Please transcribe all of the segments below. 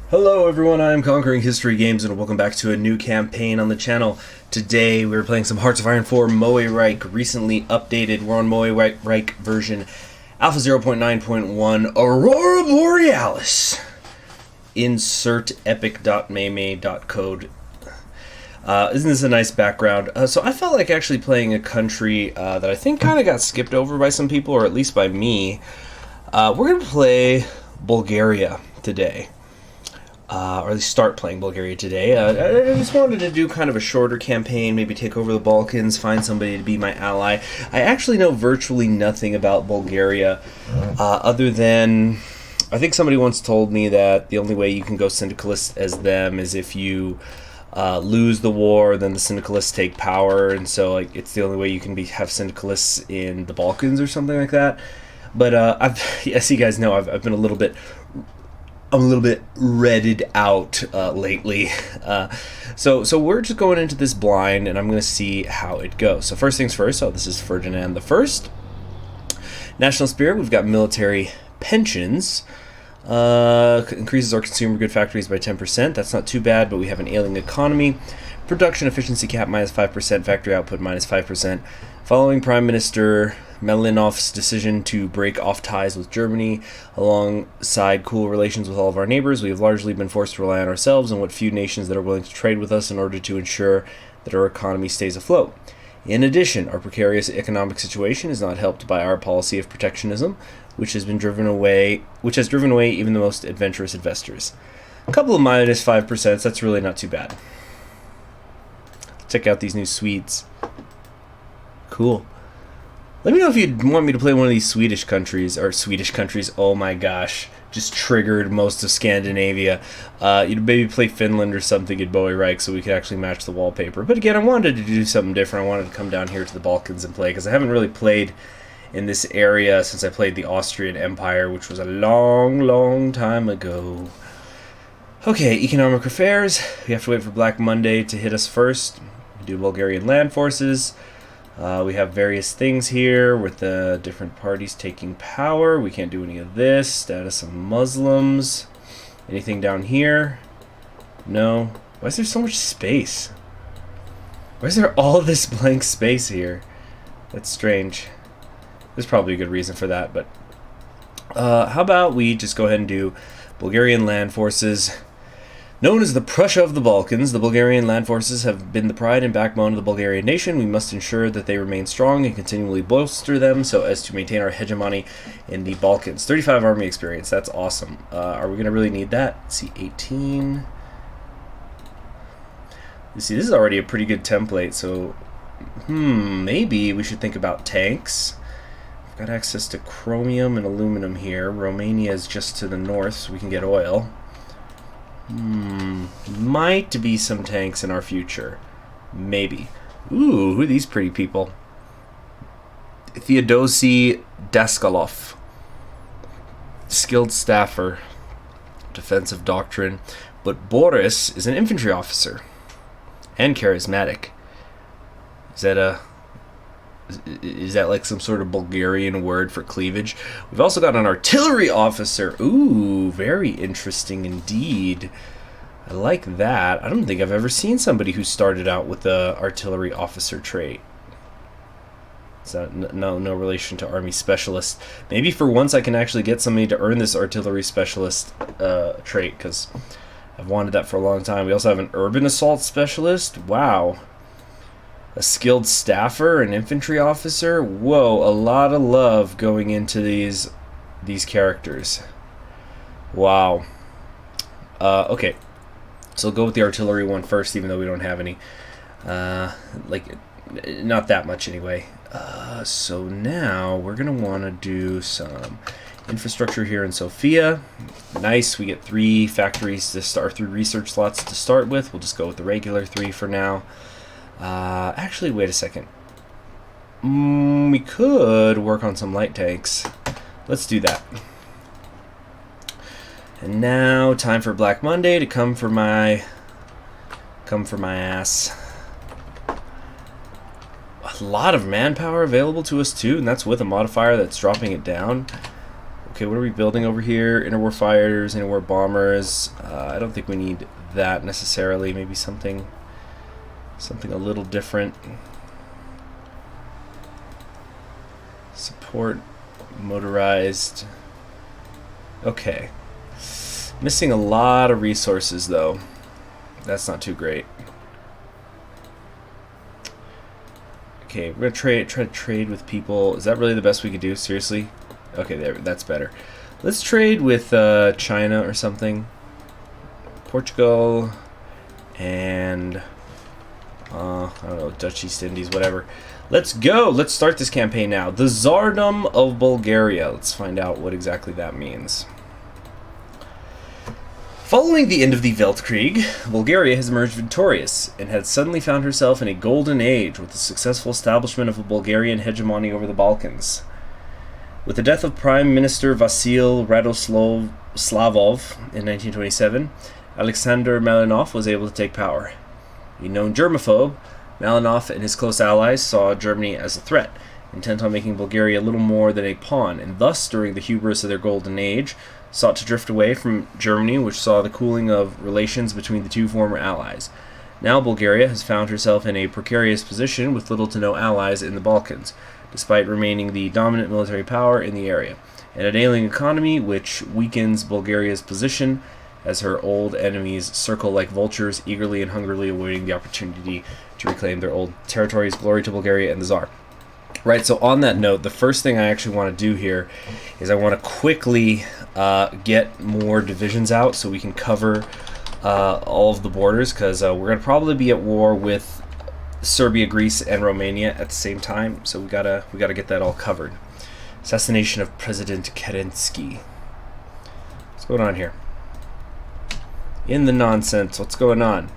Hello everyone, I'm Conquering History Games and welcome back to a new campaign on the channel. Today we're playing some Hearts of Iron 4 Moereich, recently updated. We're on Moereich version Alpha 0.9.1 Aurora Borealis. Insert epic.meme.code. Isn't this a nice background? So I felt like actually playing a country that I think kind of got skipped over by some people, or at least by me. We're going to play Bulgaria today. Or at least start playing Bulgaria today. I just wanted to do kind of a shorter campaign, maybe take over the Balkans, find somebody to be my ally. I actually know virtually nothing about Bulgaria, other than I think somebody once told me that the only way you can go syndicalist as them is if you lose the war, then the syndicalists take power, and so like it's the only way you can have syndicalists in the Balkans or something like that. But as you guys know, I've been I'm a little bit redded out lately. So we're just going into this blind, and I'm going to see how it goes. So first things first, this is Ferdinand the First. National Spirit, we've got military pensions. Increases our consumer good factories by 10%. That's not too bad, but we have an ailing economy. Production efficiency cap minus 5%, factory output minus 5%. Following Prime Minister Melinov's decision to break off ties with Germany, alongside cool relations with all of our neighbors, we have largely been forced to rely on ourselves and what few nations that are willing to trade with us in order to ensure that our economy stays afloat. In addition, our precarious economic situation is not helped by our policy of protectionism, which has driven away even the most adventurous investors. A couple of minus 5%, that's really not too bad. Check out these new Swedes. Cool. Let me know if you'd want me to play one of these Swedish countries. Oh my gosh. Just triggered most of Scandinavia. You'd maybe play Finland or something in Moereich so we could actually match the wallpaper. But again, I wanted to do something different. I wanted to come down here to the Balkans and play, because I haven't really played in this area since I played the Austrian Empire, which was a long, long time ago. Okay, economic affairs. We have to wait for Black Monday to hit us first. We do Bulgarian land forces. We have various things here with the different parties taking power. We can't do any of this. Status of Muslims. Anything down here? No. Why is there so much space? Why is there all this blank space here? That's strange. There's probably a good reason for that, but how about we just go ahead and do Bulgarian land forces. Known as the Prussia of the Balkans, the Bulgarian land forces have been the pride and backbone of the Bulgarian nation. We must ensure that they remain strong and continually bolster them so as to maintain our hegemony in the Balkans. 35 army experience, that's awesome. Are we going to really need that? Let's see, 18. You see, this is already a pretty good template, so maybe we should think about tanks. We've got access to chromium and aluminum here. Romania is just to the north, so we can get oil. Might be some tanks in our future. Maybe. Ooh, who are these pretty people? Theodosi Daskalov. Skilled staffer. Defensive doctrine. But Boris is an infantry officer. And charismatic. Is that like some sort of Bulgarian word for cleavage? We've also got an artillery officer. Ooh, very interesting indeed. I like that. I don't think I've ever seen somebody who started out with the artillery officer trait. So no relation to army specialist. Maybe for once I can actually get somebody to earn this artillery specialist trait, because I've wanted that for a long time. We also have an urban assault specialist. Wow. A skilled staffer, an infantry officer. Whoa, a lot of love going into these characters. Wow. Okay, so we'll go with the artillery one first, even though we don't have any. Not that much anyway. So now we're gonna want to do some infrastructure here in Sofia. Nice, we get 3 factories to start, 3 research slots to start with. We'll just go with the regular 3 for now. Actually, wait a second. We could work on some light tanks. Let's do that. And now, time for Black Monday to come for my ass. A lot of manpower available to us too, and that's with a modifier that's dropping it down. Okay, what are we building over here? Interwar fighters, interwar bombers. I don't think we need that necessarily. Maybe something a little different. Support motorized. Okay. Missing a lot of resources though. That's not too great. Okay, we're gonna try to trade with people. Is that really the best we could do? Seriously? Okay, there. That's better. Let's trade with China or something. Portugal and I don't know, Dutch East Indies, whatever. Let's go. Let's start this campaign now. The Tsardom of Bulgaria. Let's find out what exactly that means. Following the end of the Weltkrieg, Bulgaria has emerged victorious and had suddenly found herself in a golden age with the successful establishment of a Bulgarian hegemony over the Balkans. With the death of Prime Minister Vasil Radoslavov in 1927, Alexander Malinov was able to take power. A known germaphobe, Malinov and his close allies saw Germany as a threat, intent on making Bulgaria little more than a pawn, and thus, during the hubris of their golden age, sought to drift away from Germany, which saw the cooling of relations between the two former allies. Now Bulgaria has found herself in a precarious position with little to no allies in the Balkans, despite remaining the dominant military power in the area, and an ailing economy which weakens Bulgaria's position as her old enemies circle like vultures, eagerly and hungrily awaiting the opportunity to reclaim their old territories. Glory to Bulgaria and the Tsar. Right, so on that note, the first thing I actually want to do here is I want to quickly get more divisions out so we can cover all of the borders, because we're going to probably be at war with Serbia, Greece, and Romania at the same time, so we gotta get that all covered. Assassination of President Kerensky. What's going on here? In the nonsense, what's going on?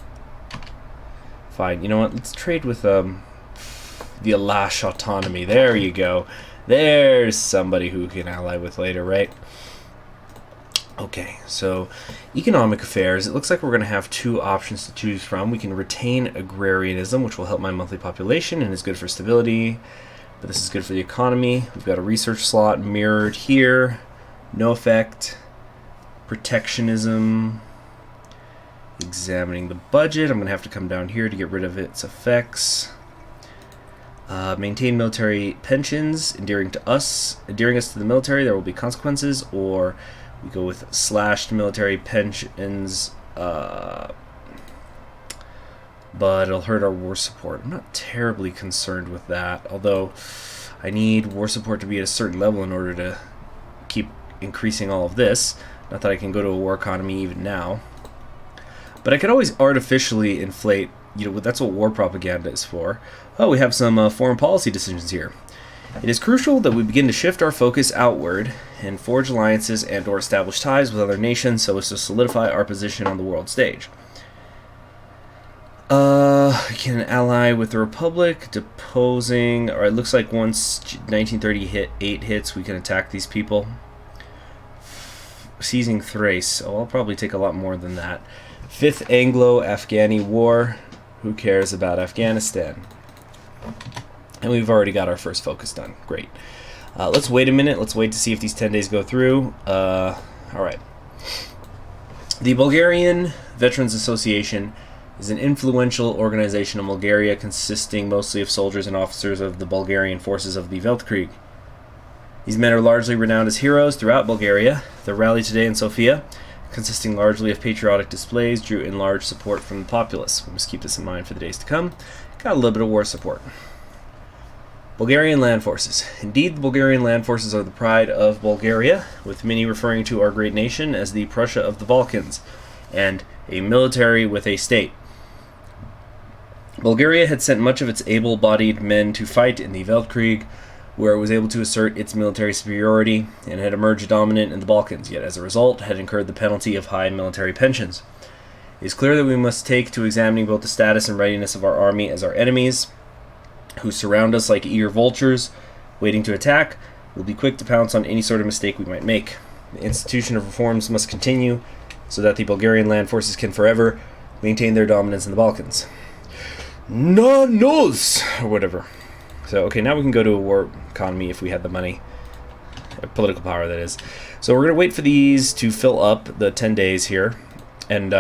Fine, you know what? Let's trade with the Alash autonomy. There you go. There's somebody who we can ally with later, right? Okay, so economic affairs. It looks like we're going to have two options to choose from. We can retain agrarianism, which will help my monthly population and is good for stability, but this is good for the economy. We've got a research slot mirrored here. No effect. Protectionism. Examining the budget. I'm going to have to come down here to get rid of its effects. Maintain military pensions, endearing us to the military. There will be consequences, or we go with slashed military pensions, but it'll hurt our war support. I'm not terribly concerned with that, although I need war support to be at a certain level in order to keep increasing all of this. Not that I can go to a war economy even now. But I could always artificially inflate, that's what war propaganda is for. Oh, we have some foreign policy decisions here. It is crucial that we begin to shift our focus outward and forge alliances and or establish ties with other nations so as to solidify our position on the world stage. We can ally with the Republic, deposing. Alright, looks like once 1938 hits, we can attack these people. Seizing Thrace. Oh, I'll probably take a lot more than that. 5th Anglo-Afghani War. Who cares about Afghanistan? And we've already got our first focus done. Great. Let's wait a minute. Let's wait to see if these 10 days go through. Alright. The Bulgarian Veterans Association is an influential organization in Bulgaria consisting mostly of soldiers and officers of the Bulgarian forces of the Weltkrieg. These men are largely renowned as heroes throughout Bulgaria. The rally today in Sofia, consisting largely of patriotic displays, drew in large support from the populace. We must keep this in mind for the days to come. Got a little bit of war support. Bulgarian land forces. Indeed, the Bulgarian land forces are the pride of Bulgaria, with many referring to our great nation as the Prussia of the Balkans, and a military with a state. Bulgaria had sent much of its able-bodied men to fight in the Weltkrieg, where it was able to assert its military superiority and had emerged dominant in the Balkans, yet as a result had incurred the penalty of high military pensions. It is clear that we must take to examining both the status and readiness of our army as our enemies, who surround us like eager vultures, waiting to attack, will be quick to pounce on any sort of mistake we might make. The institution of reforms must continue so that the Bulgarian land forces can forever maintain their dominance in the Balkans. No nos! Or whatever. So, okay, now we can go to a war economy if we had the money. Political power, that is. So we're going to wait for these to fill up the 10 days here. And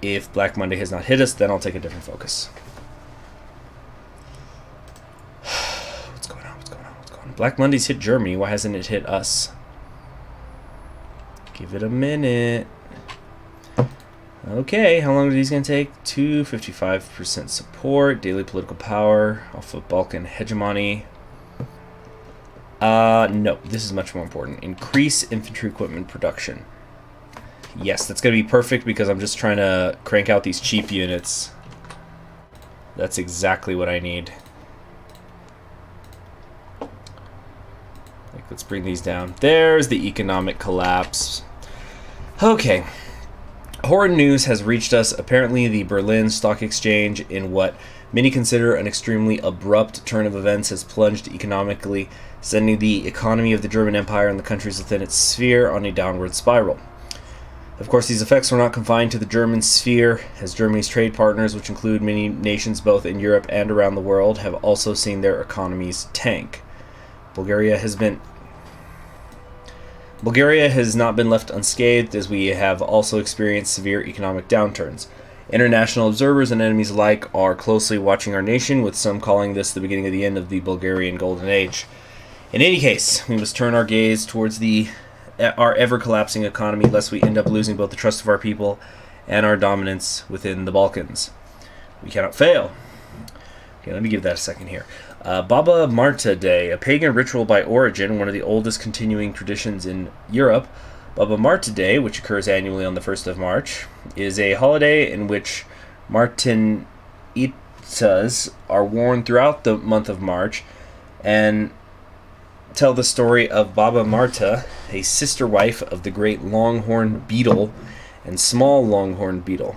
if Black Monday has not hit us, then I'll take a different focus. What's going on? What's going on? What's going on? Black Monday's hit Germany. Why hasn't it hit us? Give it a minute. Okay, how long are these going to take? 255% support, daily political power, off of Balkan hegemony. No, this is much more important. Increase infantry equipment production. Yes, that's going to be perfect because I'm just trying to crank out these cheap units. That's exactly what I need. Like, let's bring these down. There's the economic collapse. Okay. Horrid news has reached us. Apparently, the Berlin Stock Exchange, in what many consider an extremely abrupt turn of events, has plunged economically, sending the economy of the German Empire and the countries within its sphere on a downward spiral. Of course, these effects were not confined to the German sphere, as Germany's trade partners, which include many nations both in Europe and around the world, have also seen their economies tank. Bulgaria has not been left unscathed, as we have also experienced severe economic downturns. International observers and enemies alike are closely watching our nation, with some calling this the beginning of the end of the Bulgarian Golden Age. In any case, we must turn our gaze towards our ever-collapsing economy, lest we end up losing both the trust of our people and our dominance within the Balkans. We cannot fail. Okay, let me give that a second here. Baba Marta Day, a pagan ritual by origin, one of the oldest continuing traditions in Europe. Baba Marta Day, which occurs annually on the 1st of March, is a holiday in which Martinitas are worn throughout the month of March and tell the story of Baba Marta, a sister wife of the great longhorn beetle and small longhorn beetle.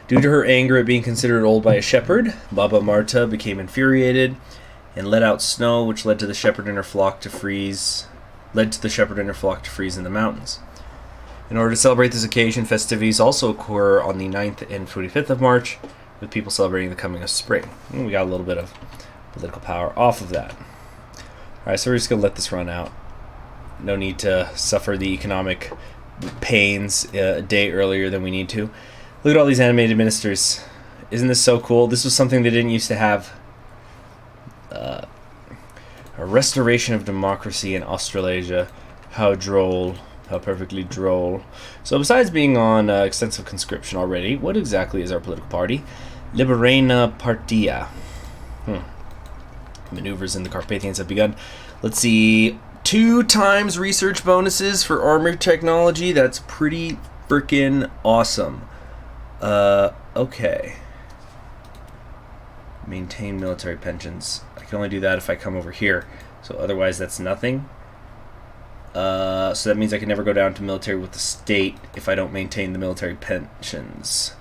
Due to her anger at being considered old by a shepherd, Baba Marta became infuriated and let out snow, which led to the shepherd and her flock to freeze in the mountains. In order to celebrate this occasion, festivities also occur on the 9th and 25th of March, with people celebrating the coming of spring. And we got a little bit of political power off of that. Alright, so we're just going to let this run out. No need to suffer the economic pains a day earlier than we need to. Look at all these animated ministers. Isn't this so cool? This was something they didn't used to have. A restoration of democracy in Australasia. How droll. How perfectly droll. So besides being on extensive conscription already, what exactly is our political party? Liberana Partia. Maneuvers in the Carpathians have begun. Let's see. 2 times research bonuses for armored technology. That's pretty freaking awesome. Okay. Maintain military pensions. I can only do that if I come over here. So otherwise that's nothing. So that means I can never go down to military with the state if I don't maintain the military pensions.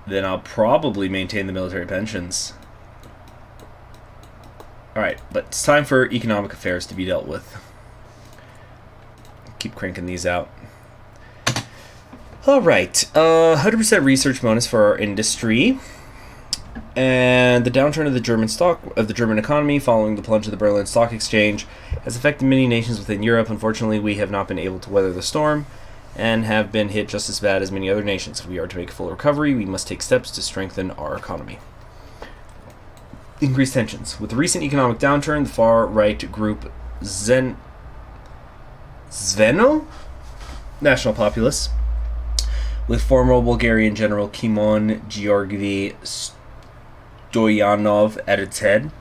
Then I'll probably maintain the military pensions. Alright, but it's time for economic affairs to be dealt with. Keep cranking these out. Alright, 100% research bonus for our industry. And the downturn of the German economy following the plunge of the Berlin Stock Exchange has affected many nations within Europe. Unfortunately, we have not been able to weather the storm and have been hit just as bad as many other nations. If we are to make a full recovery, we must take steps to strengthen our economy. Increased tensions. With the recent economic downturn, the far-right group Zveno? National Populace, with former Bulgarian General Kimon Georgi Stoyanov at its head,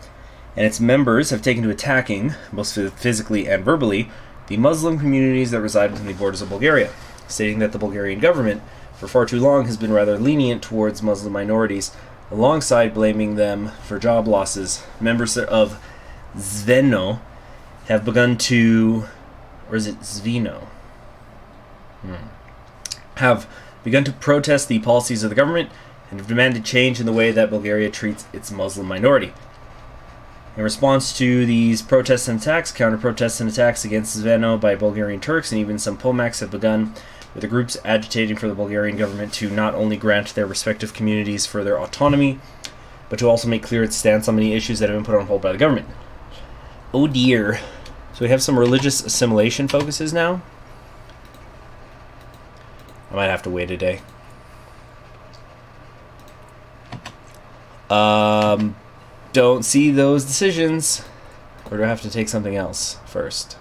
and its members have taken to attacking, both physically and verbally, the Muslim communities that reside within the borders of Bulgaria, stating that the Bulgarian government, for far too long, has been rather lenient towards Muslim minorities, alongside blaming them for job losses. Members of Zveno have begun to... or is it Zveno? Have begun to protest the policies of the government and have demanded change in the way that Bulgaria treats its Muslim minority. In response to these protests and attacks, counter-protests and attacks against Zveno by Bulgarian Turks and even some Pomaks have begun, with the groups agitating for the Bulgarian government to not only grant their respective communities further autonomy, but to also make clear its stance on many issues that have been put on hold by the government. Oh dear. So we have some religious assimilation focuses now. I might have to wait a day. Don't see those decisions. Or do I have to take something else first?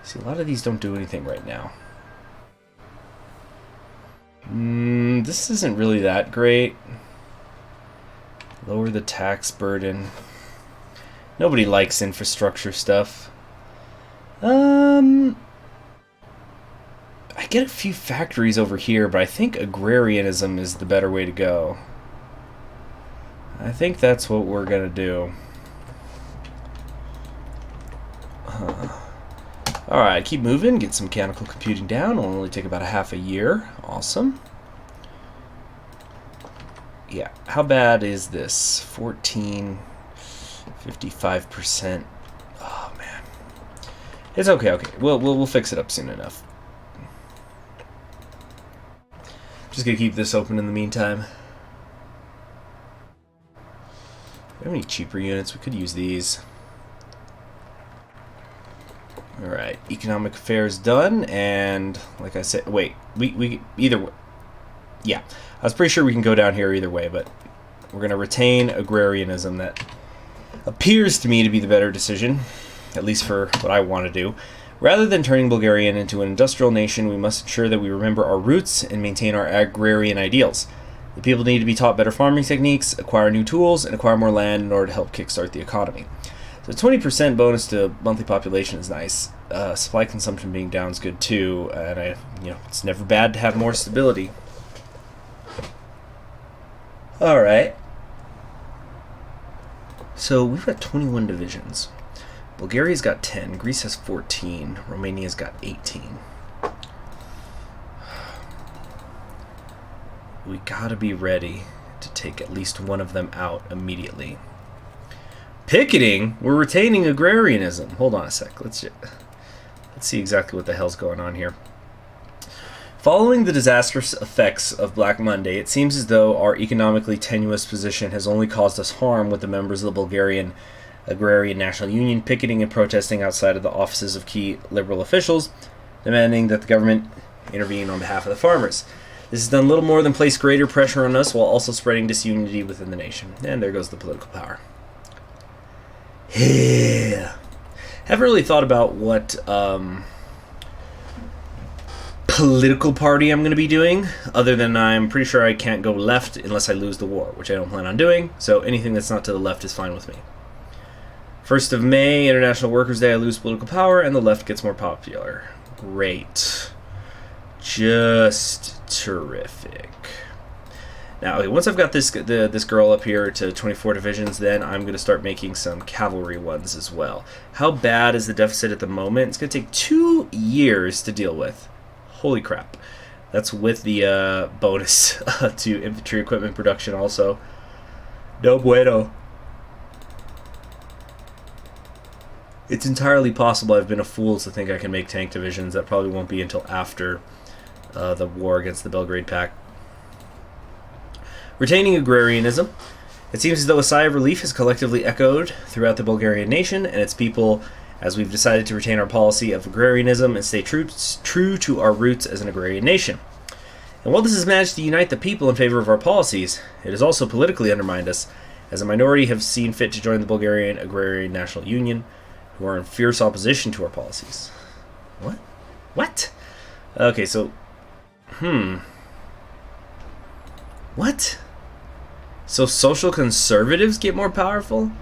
See, a lot of these don't do anything right now. This isn't really that great. Lower the tax burden. Nobody likes infrastructure stuff. I get a few factories over here, but I think agrarianism is the better way to go. I think that's what we're gonna do. Alright, keep moving, get some mechanical computing down. It'll only take about a half a year. Awesome. Yeah, how bad is this? 55%. Oh man. It's okay, okay. We'll fix it up soon enough. Just gonna keep this open in the meantime. Do we have any cheaper units? We could use these. Alright, economic affairs done, and like I said, wait, we either way. Yeah, I was pretty sure we can go down here either way, but we're going to retain agrarianism. That appears to me to be the better decision, at least for what I want to do. Rather than turning Bulgaria into an industrial nation, we must ensure that we remember our roots and maintain our agrarian ideals. The people need to be taught better farming techniques, acquire new tools, and acquire more land in order to help kickstart the economy. So 20% bonus to monthly population is nice. Supply consumption being down is good too, and it's never bad to have more stability. All right. So we've got 21 divisions. Bulgaria's got 10. Greece has 14. Romania's got 18. We gotta be ready to take at least one of them out immediately. Picketing? We're retaining agrarianism. Hold on a sec. Let's see exactly what the hell's going on here. Following the disastrous effects of Black Monday, it seems as though our economically tenuous position has only caused us harm, with the members of the Bulgarian Agrarian National Union picketing and protesting outside of the offices of key liberal officials, demanding that the government intervene on behalf of the farmers. This has done little more than place greater pressure on us, while also spreading disunity within the nation. And there goes the political power. Yeah. Haven't really thought about what political party I'm going to be doing, other than I'm pretty sure I can't go left unless I lose the war, which I don't plan on doing, so anything that's not to the left is fine with me. 1st of May, International Workers' Day, I lose political power, and the left gets more popular. Great. Just terrific. Now, okay, once I've got this girl up here to 24 divisions, then I'm going to start making some cavalry ones as well. How bad is the deficit at the moment? It's going to take 2 years to deal with. Holy crap. That's with the bonus to infantry equipment production also. No bueno. It's entirely possible I've been a fool to think I can make tank divisions. That probably won't be until after the war against the Belgrade Pact. Retaining agrarianism. It seems as though a sigh of relief has collectively echoed throughout the Bulgarian nation and its people, as we've decided to retain our policy of agrarianism and stay true to our roots as an agrarian nation. And while this has managed to unite the people in favor of our policies, it has also politically undermined us, as a minority have seen fit to join the Bulgarian Agrarian National Union, who are in fierce opposition to our policies. What? What? Okay, so... What? So social conservatives get more powerful?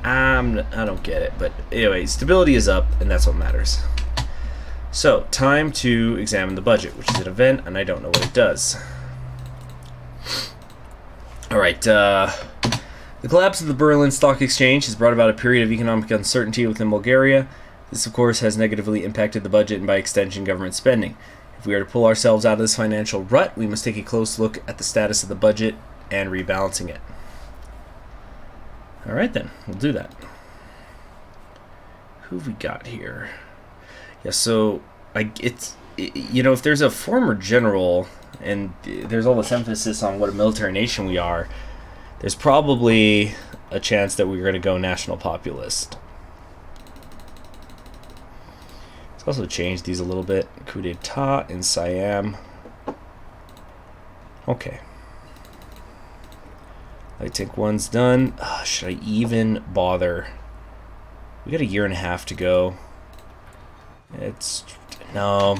I don't get it, but anyway, stability is up, and that's what matters. So, time to examine the budget, which is an event, and I don't know what it does. Alright, the collapse of the Berlin Stock Exchange has brought about a period of economic uncertainty within Bulgaria. This, of course, has negatively impacted the budget and, by extension, government spending. If we are to pull ourselves out of this financial rut, we must take a close look at the status of the budget and rebalancing it. Alright then, we'll do that. Who have we got here? Yeah, so, if there's a former general, and there's all this emphasis on what a military nation we are, there's probably a chance that we're going to go national populist. Let's also change these a little bit. Coup d'etat in Siam. Okay. I think one's done. Should I even bother? We got a year and a half to go. No.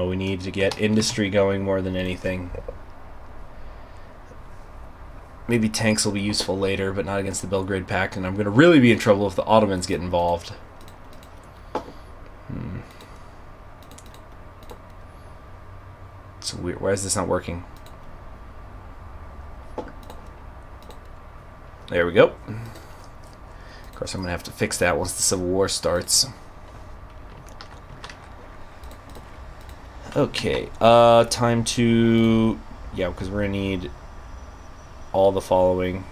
We need to get industry going more than anything. Maybe tanks will be useful later, but not against the Belgrade Pact, and I'm going to really be in trouble if the Ottomans get involved. So weird. Why is this not working? There we go. Of course, I'm going to have to fix that once the Civil War starts. Okay, time to... Yeah, because we're going to need all the following.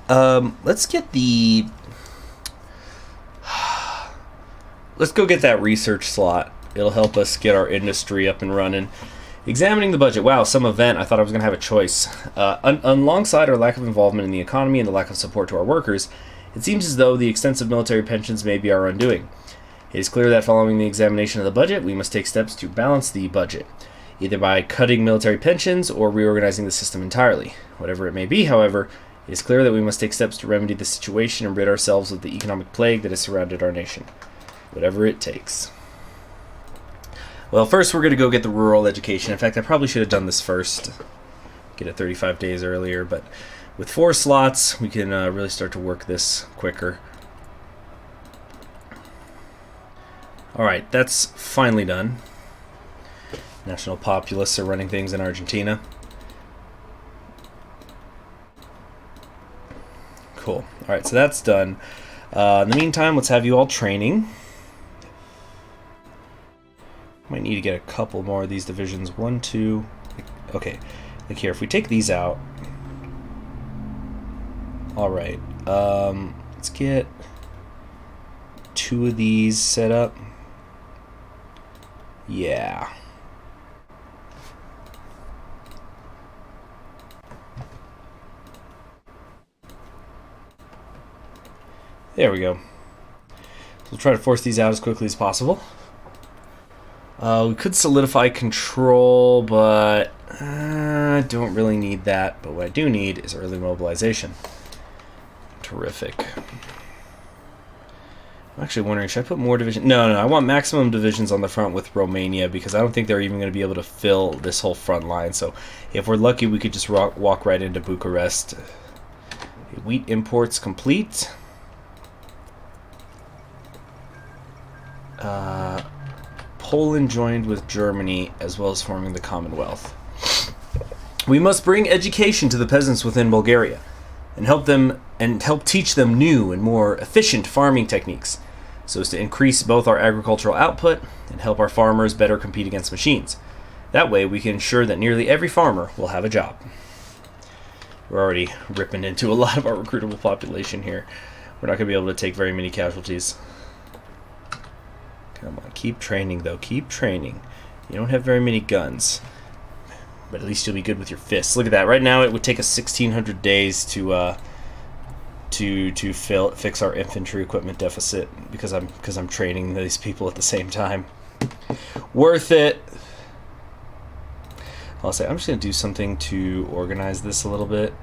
Let's get the... Let's go get that research slot. It'll help us get our industry up and running. Examining the budget. Wow, some event. I thought I was going to have a choice. Alongside our lack of involvement in the economy and the lack of support to our workers, it seems as though the extensive military pensions may be our undoing. It is clear that following the examination of the budget, we must take steps to balance the budget, either by cutting military pensions or reorganizing the system entirely. Whatever it may be, however, it is clear that we must take steps to remedy the situation and rid ourselves of the economic plague that has surrounded our nation. Whatever it takes. Well, first we're going to go get the rural education. In fact, I probably should have done this first. Get it 35 days earlier, but with 4 slots, we can really start to work this quicker. Alright, that's finally done. National populists are running things in Argentina. Cool. Alright, so that's done. In the meantime, let's have you all training. Might need to get a couple more of these divisions. 1, 2... Okay, like here, if we take these out... Alright, let's get 2 of these set up. Yeah. There we go. So we'll try to force these out as quickly as possible. We could solidify control, but I don't really need that. But what I do need is early mobilization. Terrific. I'm actually wondering, should I put more divisions? No, I want maximum divisions on the front with Romania because I don't think they're even going to be able to fill this whole front line. So if we're lucky, we could just walk right into Bucharest. Wheat imports complete. Poland joined with Germany as well as forming the Commonwealth. We must bring education to the peasants within Bulgaria and help teach them new and more efficient farming techniques so as to increase both our agricultural output and help our farmers better compete against machines. That way we can ensure that nearly every farmer will have a job. We're already ripping into a lot of our recruitable population here. We're not going to be able to take very many casualties. Come on, keep training though, keep training. You don't have very many guns, but at least you'll be good with your fists. Look at that. Right now it would take us 1,600 days to fix our infantry equipment deficit because I'm training these people at the same time. Worth it. I'll say I'm just gonna do something to organize this a little bit.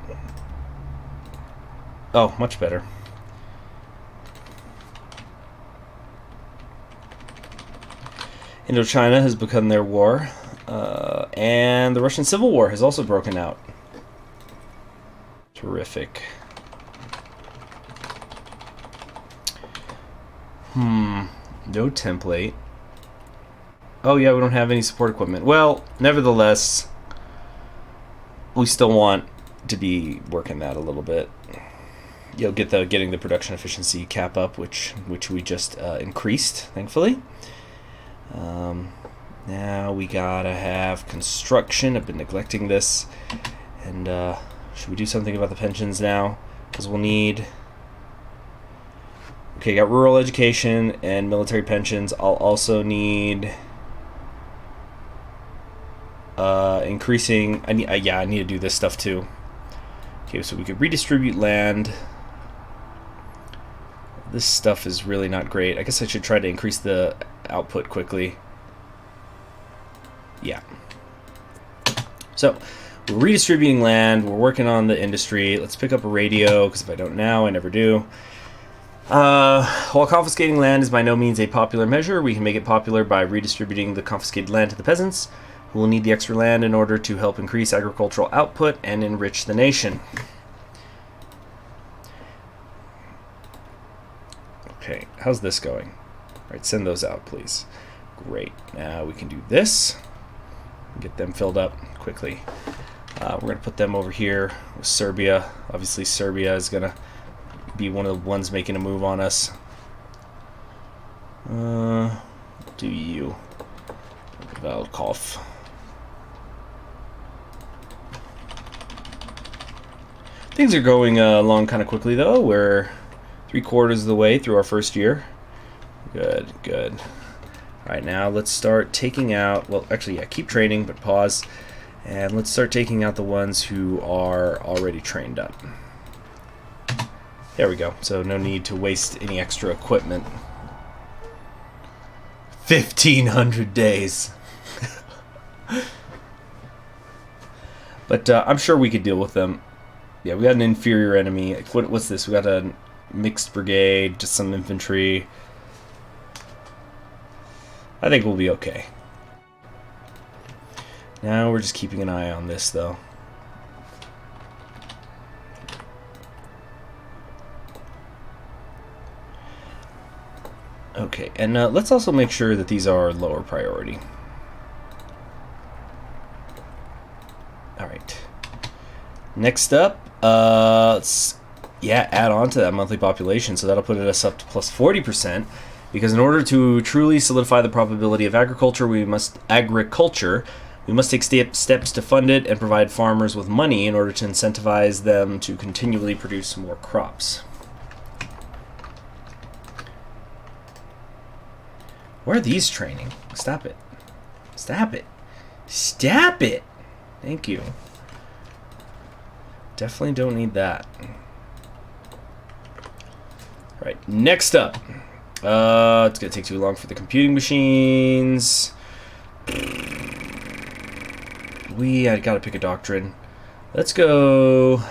Oh, much better. Indochina has begun their war, and the Russian Civil War has also broken out. Terrific. No template. Oh yeah, we don't have any support equipment. Well, nevertheless, we still want to be working that a little bit. You'll get getting the production efficiency cap up, which we just increased, thankfully. Now we gotta have construction. I've been neglecting this. And should we do something about the pensions now? Because we'll need Okay, got rural education and military pensions. I'll also need increasing. I need to do this stuff too. Okay, so we could redistribute land. This stuff is really not great. I guess I should try to increase the output quickly. Yeah. So we're redistributing land. We're working on the industry. Let's pick up a radio, because if I don't now, I never do. While confiscating land is by no means a popular measure, we can make it popular by redistributing the confiscated land to the peasants, who will need the extra land in order to help increase agricultural output and enrich the nation. Okay, how's this going? All right, send those out, please. Great. Now we can do this. Get them filled up quickly. We're going to put them over here with Serbia. Obviously, Serbia is going to be one of the ones making a move on us. Do you? Valkov. Things are going along kind of quickly, though. We're 3/4 of the way through our first year. Good, good. All right, now let's start taking out, well, actually, yeah, keep training, but pause. And let's start taking out the ones who are already trained up. There we go. So no need to waste any extra equipment. 1,500 days. But I'm sure we could deal with them. Yeah, we got an inferior enemy. What's this? We got a mixed brigade, just some infantry. I think we'll be okay. Now we're just keeping an eye on this, though. Okay, and let's also make sure that these are lower priority. Alright. Next up, let's add on to that monthly population, so that'll put us up to plus 40%, because in order to truly solidify the probability of agriculture, we must take steps to fund it and provide farmers with money in order to incentivize them to continually produce more crops. Where are these training? Stop it. Stop it. Stop it! Thank you. Definitely don't need that. Right, next up. It's going to take too long for the computing machines. I got to pick a doctrine. Let's go...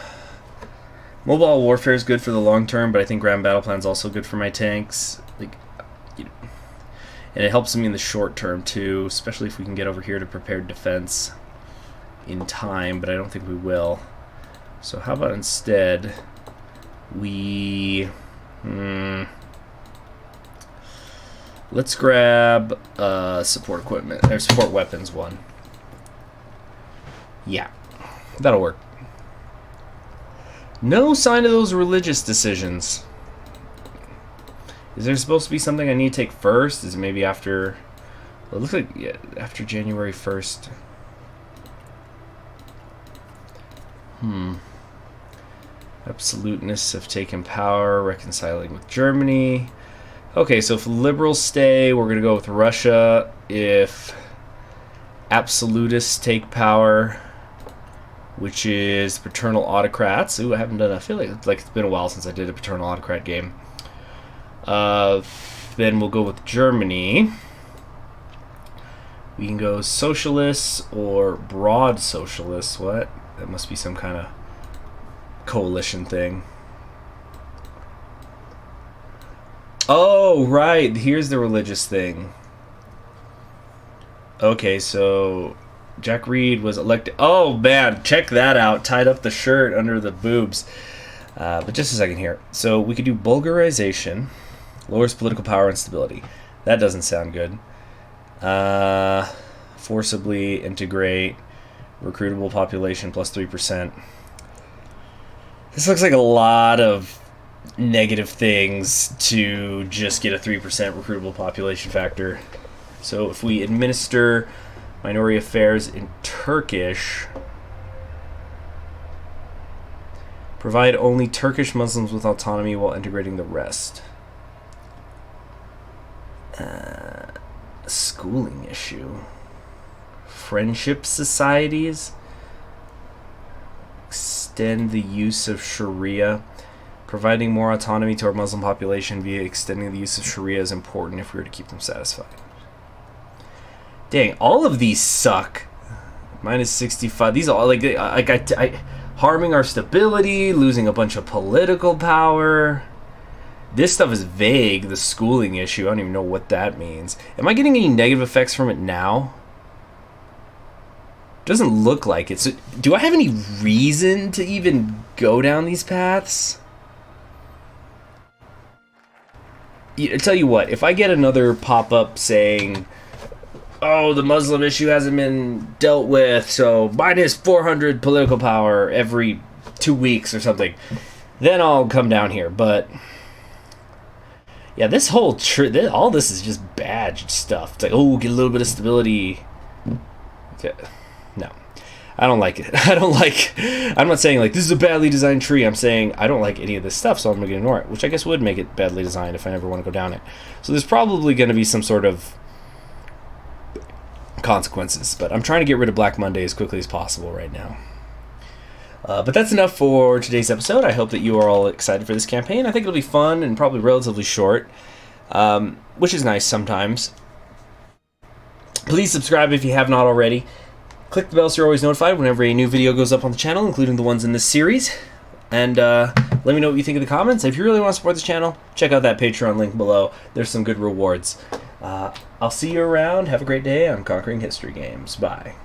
Mobile warfare is good for the long term, but I think ground battle plan is also good for my tanks. And it helps me in the short term too, especially if we can get over here to prepared defense in time, but I don't think we will. So how about instead we... let's grab support equipment, or support weapons one. Yeah, that'll work. No sign of those religious decisions. Is there supposed to be something I need to take first? Is it maybe after... Well, it looks like after January 1st. Absolutenists have taken power, reconciling with Germany. Okay, so if liberals stay, we're going to go with Russia. If absolutists take power, which is paternal autocrats. Ooh, I haven't done that. I feel like it's been a while since I did a paternal autocrat game. Then we'll go with Germany. We can go socialists or broad socialists. What? That must be some kind of coalition thing. Oh, right. Here's the religious thing. Okay, so Jack Reed was elected. Oh, man. Check that out. Tied up the shirt under the boobs. But just a second here. So we could do Bulgarization. Lowers political power and stability. That doesn't sound good. Forcibly integrate. Recruitable population plus 3%. This looks like a lot of negative things to just get a 3% recruitable population factor. So if we administer minority affairs in Turkish, provide only Turkish Muslims with autonomy while integrating the rest. schooling issue. Friendship societies. Extend the use of Sharia. Providing more autonomy to our Muslim population via extending the use of Sharia is important if we were to keep them satisfied. Dang, all of these suck. Minus 65. These are like harming our stability, losing a bunch of political power. This stuff is vague. The schooling issue, I don't even know what that means. Am I getting any negative effects from it now? Doesn't look like it. So, do I have any reason to even go down these paths? I tell you what, if I get another pop-up saying, oh, the Muslim issue hasn't been dealt with, so minus 400 political power every 2 weeks or something, then I'll come down here. But yeah, this whole all this is just bad stuff. It's like, oh, get a little bit of stability. No, I don't like it. I'm not saying like this is a badly designed tree. I'm saying I don't like any of this stuff, so I'm going to ignore it, which I guess would make it badly designed if I never want to go down it. So there's probably going to be some sort of consequences, but I'm trying to get rid of Black Monday as quickly as possible right now. But that's enough for today's episode. I hope that you are all excited for this campaign. I think it'll be fun and probably relatively short, which is nice sometimes. Please subscribe if you have not already. Click the bell so you're always notified whenever a new video goes up on the channel, including the ones in this series. And let me know what you think in the comments. If you really want to support this channel, check out that Patreon link below. There's some good rewards. I'll see you around. Have a great day on Conquering History Games. Bye.